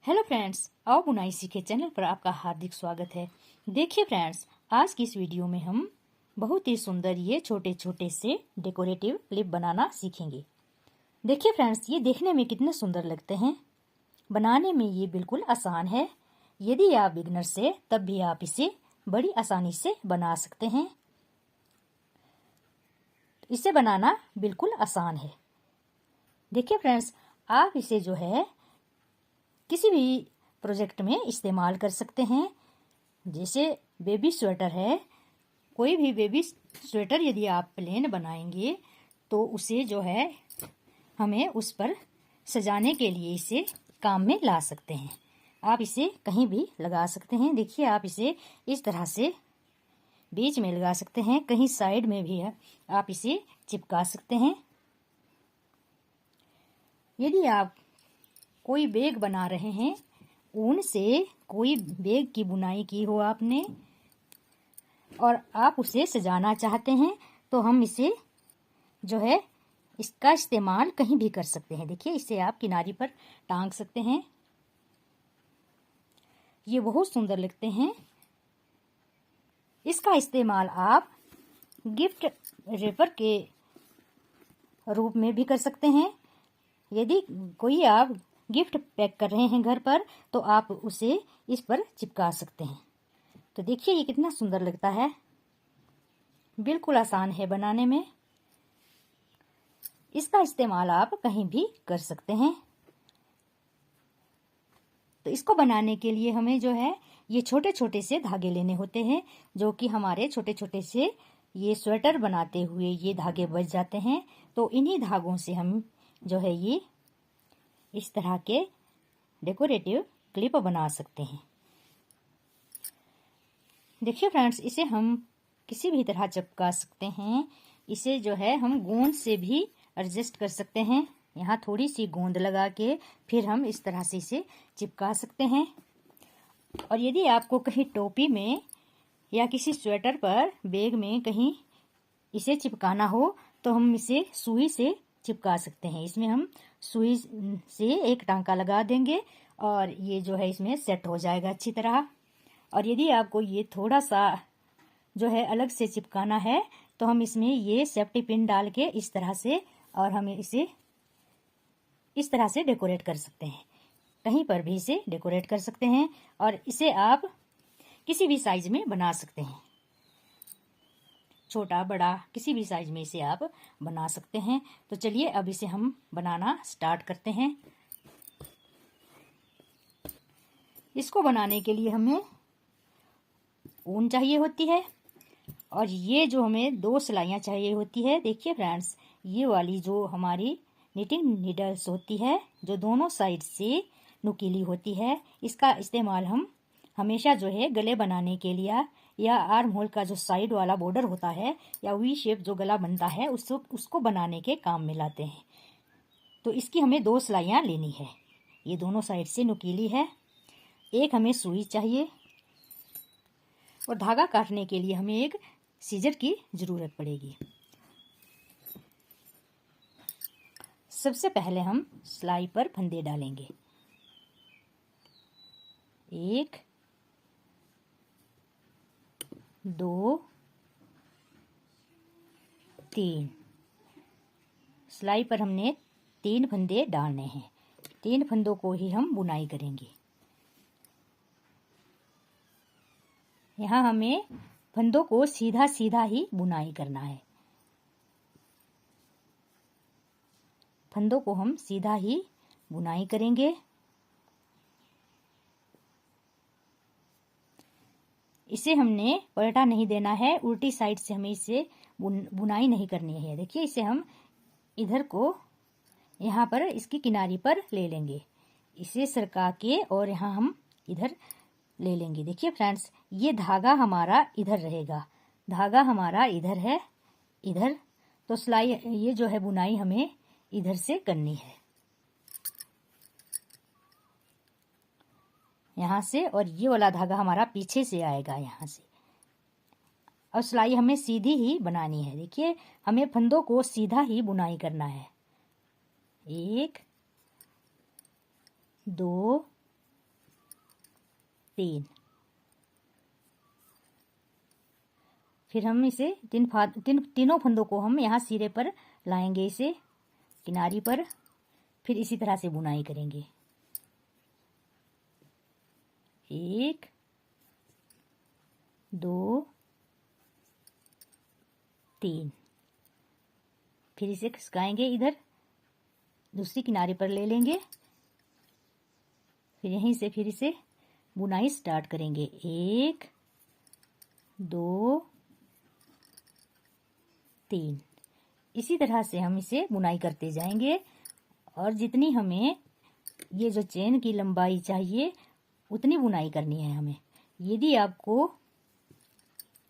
Hello friends, आओ बुनाई सीखे चैनल पर आपका हार्दिक स्वागत है। देखिए फ्रेंड्स, आज की इस वीडियो में हम बहुत ही सुंदर ये छोटे छोटे से डेकोरेटिव क्लिप बनाना सीखेंगे। देखिए फ्रेंड्स, ये देखने में कितने सुंदर लगते हैं। बनाने में ये बिल्कुल आसान है। यदि आप बिगनर से तब भी आप इसे बड़ी आसानी से बना सकते हैं। इसे बनाना बिल्कुल आसान है। देखिए फ्रेंड्स, आप इसे जो है किसी भी प्रोजेक्ट में इस्तेमाल कर सकते हैं। जैसे बेबी स्वेटर है, कोई भी बेबी स्वेटर यदि आप प्लेन बनाएंगे तो उसे जो है हमें उस पर सजाने के लिए इसे काम में ला सकते हैं। आप इसे कहीं भी लगा सकते हैं। देखिए, आप इसे इस तरह से बीच में लगा सकते हैं, कहीं साइड में भी है आप इसे चिपका सकते हैं। यदि आप कोई बैग बना रहे हैं, ऊन से कोई बैग की बुनाई की हो आपने और आप उसे सजाना चाहते हैं तो हम इसे जो है इसका इस्तेमाल कहीं भी कर सकते हैं। देखिए, इसे आप किनारी पर टांग सकते हैं। ये बहुत सुंदर लगते हैं। इसका इस्तेमाल आप गिफ्ट रैपर के रूप में भी कर सकते हैं। यदि कोई आप गिफ्ट पैक कर रहे हैं घर पर तो आप उसे इस पर चिपका सकते हैं। तो देखिए, ये कितना सुंदर लगता है। बिल्कुल आसान है बनाने में। इसका इस्तेमाल आप कहीं भी कर सकते हैं। तो इसको बनाने के लिए हमें जो है ये छोटे छोटे से धागे लेने होते हैं, जो कि हमारे छोटे छोटे से ये स्वेटर बनाते हुए ये धागे बच जाते हैं। तो इन्हीं धागों से हम जो है ये इस तरह के डेकोरेटिव क्लिप बना सकते हैं। देखिए फ्रेंड्स, इसे हम किसी भी तरह चिपका सकते हैं। इसे जो है हम गोंद से भी एडजस्ट कर सकते हैं। यहाँ थोड़ी सी गोंद लगा के फिर हम इस तरह से इसे चिपका सकते हैं। और यदि आपको कहीं टोपी में या किसी स्वेटर पर, बैग में कहीं इसे चिपकाना हो तो हम इसे सुई से चिपका सकते हैं। इसमें हम सुई से एक टांका लगा देंगे और ये जो है इसमें सेट हो जाएगा अच्छी तरह। और यदि आपको ये थोड़ा सा जो है अलग से चिपकाना है तो हम इसमें ये सेफ्टी पिन डाल के इस तरह से और हम इसे इस तरह से डेकोरेट कर सकते हैं। कहीं पर भी इसे डेकोरेट कर सकते हैं और इसे आप किसी भी साइज में बना सकते हैं। छोटा बड़ा किसी भी साइज में इसे आप बना सकते हैं। तो चलिए अब इसे हम बनाना स्टार्ट करते हैं। इसको बनाने के लिए हमें ऊन चाहिए होती है और ये जो हमें 2 सिलाइयाँ चाहिए होती है। देखिए फ्रेंड्स, ये वाली जो हमारी निटिंग नीडल्स होती है, जो दोनों साइड से नुकीली होती है, इसका इस्तेमाल हम हमेशा जो है गले बनाने के लिए या आर्म होल का जो साइड वाला बॉर्डर होता है या वी शेप जो गला बनता है उसको बनाने के काम में लाते हैं। तो इसकी हमें 2 सिलाइयाँ लेनी है। ये दोनों साइड से नुकीली है। एक हमें सुई चाहिए और धागा काटने के लिए हमें एक सीजर की जरूरत पड़ेगी। सबसे पहले हम सिलाई पर फंदे डालेंगे। 1 2 3 सिलाई पर हमने 3 फंदे डालने हैं। 3 फंदों को ही हम बुनाई करेंगे। यहाँ हमें फंदों को सीधा सीधा ही बुनाई करना है। फंदों को हम सीधा ही बुनाई करेंगे। इसे हमने पलटा नहीं देना है, उल्टी साइड से हमें इसे बुनाई नहीं करनी है। देखिए, इसे हम इधर को यहाँ पर इसकी किनारी पर ले लेंगे, इसे सरका के और यहाँ हम इधर ले लेंगे। देखिए फ्रेंड्स, ये धागा हमारा इधर रहेगा, धागा हमारा इधर है, इधर। तो सिलाई ये जो है बुनाई हमें इधर से करनी है, यहाँ से। और ये वाला धागा हमारा पीछे से आएगा यहाँ से। और सिलाई हमें सीधी ही बनानी है। देखिए, हमें फंदों को सीधा ही बुनाई करना है। 1 2 3। फिर हम इसे तीनों फंदों को हम यहाँ सिरे पर लाएंगे, इसे किनारी पर, फिर इसी तरह से बुनाई करेंगे। 1 2 3। फिर इसे खिसकाएंगे, इधर दूसरी किनारे पर ले लेंगे, फिर यहीं से फिर इसे बुनाई स्टार्ट करेंगे। 1 2 3। इसी तरह से हम इसे बुनाई करते जाएंगे और जितनी हमें ये जो चेन की लंबाई चाहिए उतनी बुनाई करनी है हमें। यदि आपको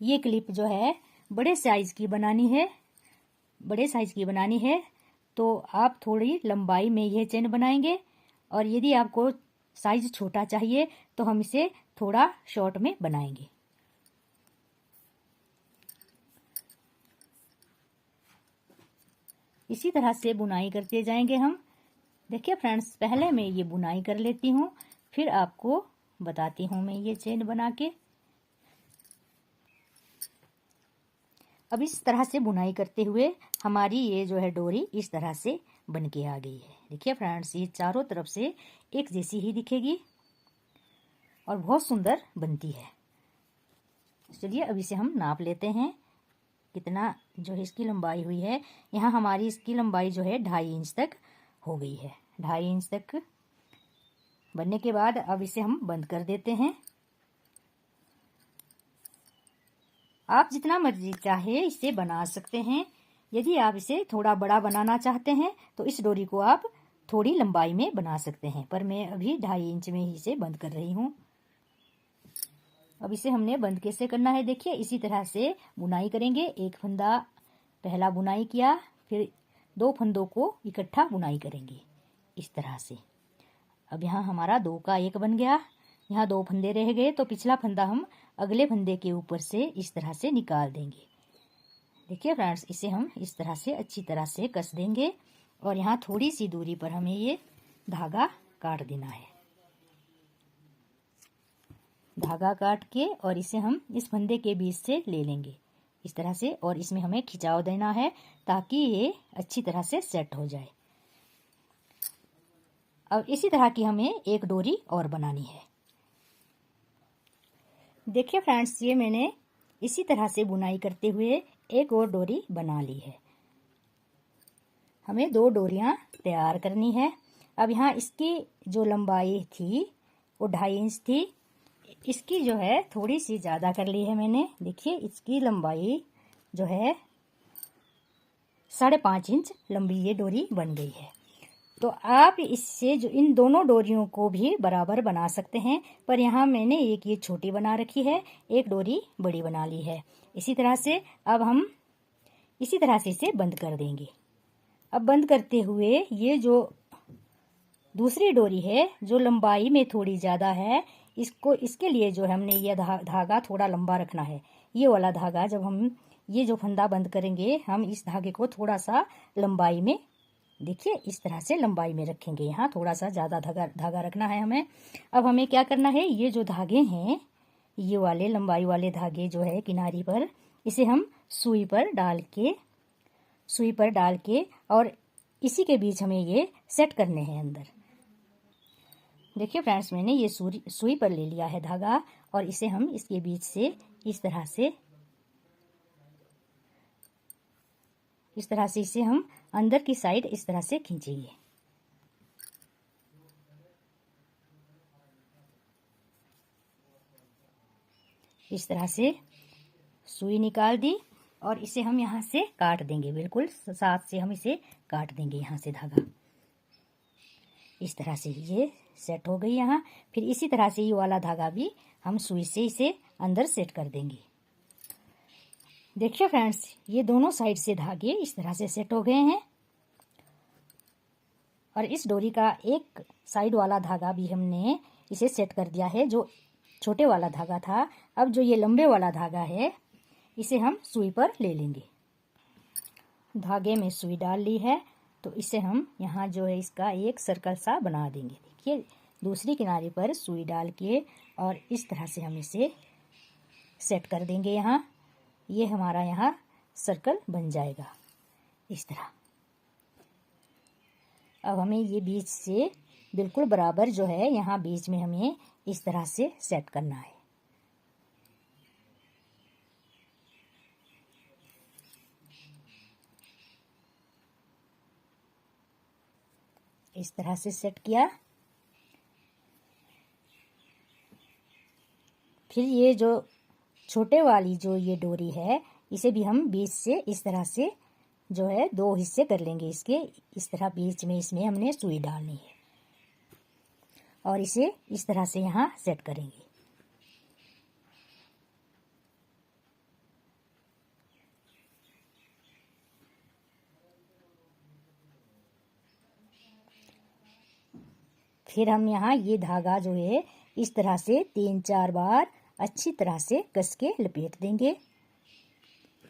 ये क्लिप जो है बड़े साइज की बनानी है तो आप थोड़ी लंबाई में यह चेन बनाएंगे, और यदि आपको साइज छोटा चाहिए तो हम इसे थोड़ा शॉर्ट में बनाएंगे। इसी तरह से बुनाई करते जाएंगे हम। देखिए फ्रेंड्स, पहले मैं ये बुनाई कर लेती हूँ, फिर आपको बताती हूँ मैं ये चेन बना के। अब इस तरह से बुनाई करते हुए हमारी ये जो है डोरी इस तरह से बन के आ गई है। देखिए फ्रेंड्स, ये चारों तरफ से एक जैसी ही दिखेगी और बहुत सुंदर बनती है। चलिए अब इसे हम नाप लेते हैं कितना जो है इसकी लंबाई हुई है। यहाँ हमारी इसकी लंबाई जो है 2.5 इंच तक हो गई है। 2.5 इंच तक बनने के बाद अब इसे हम बंद कर देते हैं। आप जितना मर्जी चाहे इसे बना सकते हैं। यदि आप इसे थोड़ा बड़ा बनाना चाहते हैं तो इस डोरी को आप थोड़ी लंबाई में बना सकते हैं, पर मैं अभी 2.5 इंच में ही इसे बंद कर रही हूँ। अब इसे हमने बंद कैसे करना है, देखिए इसी तरह से बुनाई करेंगे। एक फंदा पहला बुनाई किया, फिर 2 फंदों को इकट्ठा बुनाई करेंगे इस तरह से। अब यहाँ हमारा 2 का 1 बन गया, यहाँ 2 फंदे रह गए, तो पिछला फंदा हम अगले फंदे के ऊपर से इस तरह से निकाल देंगे। देखिए फ्रेंड्स, इसे हम इस तरह से अच्छी तरह से कस देंगे और यहाँ थोड़ी सी दूरी पर हमें ये धागा काट देना है। धागा काट के और इसे हम इस फंदे के बीच से ले लेंगे इस तरह से, और इसमें हमें खिंचाव देना है ताकि ये अच्छी तरह से सेट हो जाए। अब इसी तरह की हमें एक डोरी और बनानी है। देखिए फ्रेंड्स, ये मैंने इसी तरह से बुनाई करते हुए एक और डोरी बना ली है। हमें 2 डोरियां तैयार करनी है। अब यहाँ इसकी जो लंबाई थी वो 2.5 इंच थी, इसकी जो है थोड़ी सी ज़्यादा कर ली है मैंने। देखिए इसकी लंबाई जो है 5.5 इंच लंबी ये डोरी बन गई है। तो आप इससे जो इन दोनों डोरियों को भी बराबर बना सकते हैं, पर यहाँ मैंने एक ये छोटी बना रखी है, एक डोरी बड़ी बना ली है। इसी तरह से अब हम इसी तरह से इसे बंद कर देंगे। अब बंद करते हुए ये जो दूसरी डोरी है जो लंबाई में थोड़ी ज़्यादा है, इसके लिए जो हमने ये धागा थोड़ा लंबा रखना है। ये वाला धागा जब हम ये जो फंदा बंद करेंगे, हम इस धागे को थोड़ा सा लंबाई में, देखिए इस तरह से लंबाई में रखेंगे। यहाँ थोड़ा सा ज़्यादा धागा रखना है हमें। अब हमें क्या करना है, ये जो धागे हैं, ये वाले लंबाई वाले धागे जो है किनारी पर, इसे हम सुई पर डाल के और इसी के बीच हमें ये सेट करने हैं अंदर। देखिए फ्रेंड्स, मैंने ये सुई पर ले लिया है धागा और इसे हम इसके बीच से इस तरह से इसे हम अंदर की साइड इस तरह से खींचेंगे। इस तरह से सुई निकाल दी और इसे हम यहाँ से काट देंगे, बिल्कुल साथ से हम इसे काट देंगे यहाँ से धागा। इस तरह से ये सेट हो गई यहाँ। फिर इसी तरह से ये वाला धागा भी हम सुई से इसे अंदर सेट कर देंगे। देखिए फ्रेंड्स, ये दोनों साइड से धागे इस तरह से सेट हो गए हैं और इस डोरी का एक साइड वाला धागा भी हमने इसे सेट कर दिया है, जो छोटे वाला धागा था। अब जो ये लंबे वाला धागा है, इसे हम सुई पर ले लेंगे। धागे में सुई डाल ली है, तो इसे हम यहाँ जो है इसका एक सर्कल सा बना देंगे। देखिए दूसरी किनारे पर सुई डाल के और इस तरह से हम इसे सेट कर देंगे। यहाँ ये हमारा यहाँ सर्कल बन जाएगा इस तरह। अब हमें ये बीच से बिल्कुल बराबर जो है यहाँ बीच में हमें इस तरह से सेट करना है। इस तरह से सेट किया। फिर ये जो छोटे वाली जो ये डोरी है इसे भी हम बीच से इस तरह से जो है 2 हिस्से कर लेंगे इसके। इस तरह बीच में इसमें हमने सुई डालनी है और इसे इस तरह से यहाँ सेट करेंगे। फिर हम यहाँ ये धागा जो है इस तरह से 3-4 बार अच्छी तरह से कस के लपेट देंगे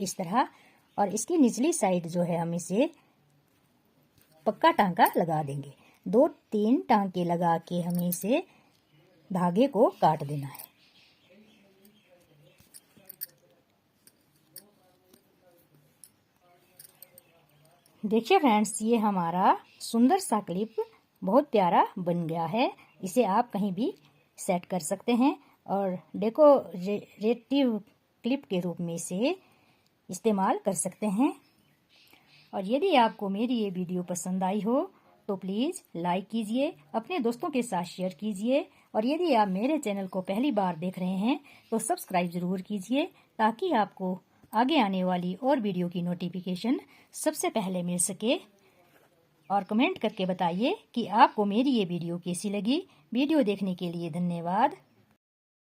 इस तरह। और इसकी निचली साइड जो है हम इसे पक्का टांका लगा देंगे। 2-3 टांके लगा के हमें इसे धागे को काट देना है। देखिए फ्रेंड्स, ये हमारा सुंदर सा क्लिप बहुत प्यारा बन गया है। इसे आप कहीं भी सेट कर सकते हैं और डेकोरेटिव क्लिप के रूप में इसे इस्तेमाल कर सकते हैं। और यदि आपको मेरी ये वीडियो पसंद आई हो तो प्लीज़ लाइक कीजिए, अपने दोस्तों के साथ शेयर कीजिए और यदि आप मेरे चैनल को पहली बार देख रहे हैं तो सब्सक्राइब ज़रूर कीजिए ताकि आपको आगे आने वाली और वीडियो की नोटिफिकेशन सबसे पहले मिल सके। और कमेंट करके बताइए कि आपको मेरी ये वीडियो कैसी लगी। वीडियो देखने के लिए धन्यवाद।